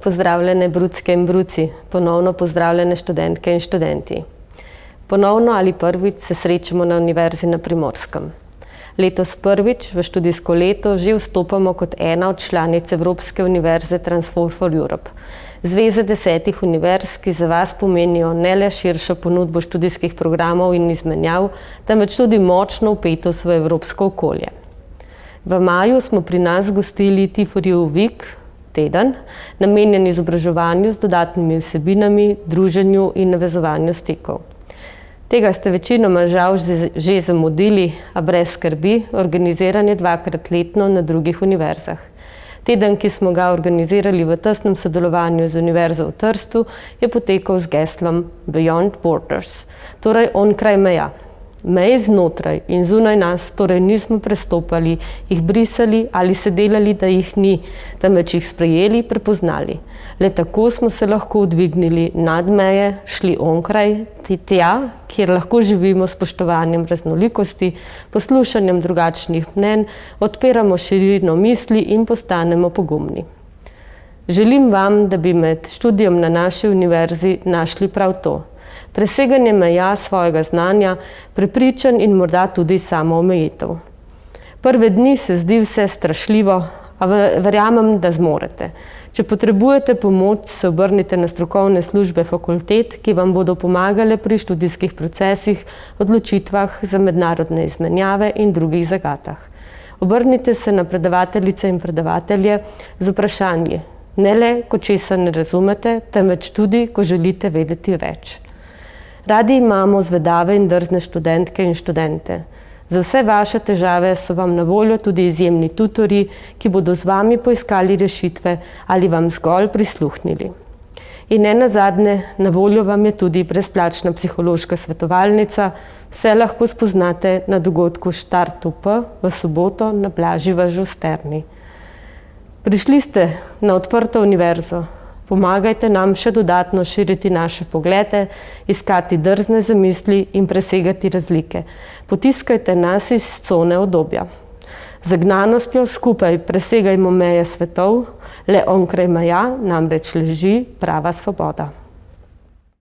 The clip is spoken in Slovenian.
Pozdravljene brucke in bruci, ponovno pozdravljene študentke in študenti. Ponovno ali prvič se srečamo na Univerzi na Primorskem. Letos prvič v študijsko leto že vstopamo kot ena od članic Evropske univerze Transform for Europe, zveze 10 univerz, ki za vas pomenijo ne le širšo ponudbo študijskih programov in izmenjav, temveč tudi močno vpetost v evropsko okolje. V maju smo pri nas gostili T4U Week, teden, namenjen izobraževanju z dodatnimi vsebinami, druženju in navezovanju stikov. Tega ste večinoma žal že zamudili, a brez skrbi, organiziran je 2-krat letno na drugih univerzah. Teden, ki smo ga organizirali v tesnem sodelovanju z Univerzo v Trstu, je potekal z geslom Beyond Borders, torej onkraj meja. Meje znotraj in zunaj nas torej nismo prestopali, jih brisali ali se delali, da jih ni, temveč jih sprejeli, prepoznali. Le tako smo se lahko dvignili nad meje, šli onkraj, tja, kjer lahko živimo s spoštovanjem raznolikosti, poslušanjem drugačnih mnenj, odpiramo širino misli in postanemo pogumni. Želim vam, da bi med študijem na naši univerzi našli prav to. Preseganje meja svojega znanja, prepričanj in morda tudi samoomejitev. Prve dni se zdi vse strašljivo, a verjamem, da zmorete. Če potrebujete pomoč, se obrnite na strokovne službe fakultet, ki vam bodo pomagale pri študijskih procesih, odločitvah za mednarodne izmenjave in drugih zagatah. Obrnite se na predavateljice in predavatelje z vprašanji, ne le, ko česa ne razumete, temveč tudi, ko želite vedeti več. Radi imamo zvedave in drzne študentke in študente. Za vse vaše težave so vam na voljo tudi izjemni tutorji, ki bodo z vami poiskali rešitve ali vam zgolj prisluhnili. In ne nazadnje, na voljo vam je tudi brezplačna psihološka svetovalnica, vse lahko spoznate na dogodku Štart UP v soboto na plaži v Žusterni. Prišli ste na odprto univerzo. Pomagajte nam še dodatno širiti naše poglede, iskati drzne zamisli in presegati razlike. Potiskajte nas iz cone udobja. Z zagnanostjo skupaj presegajmo meje svetov, le onkraj meja namreč leži prava svoboda.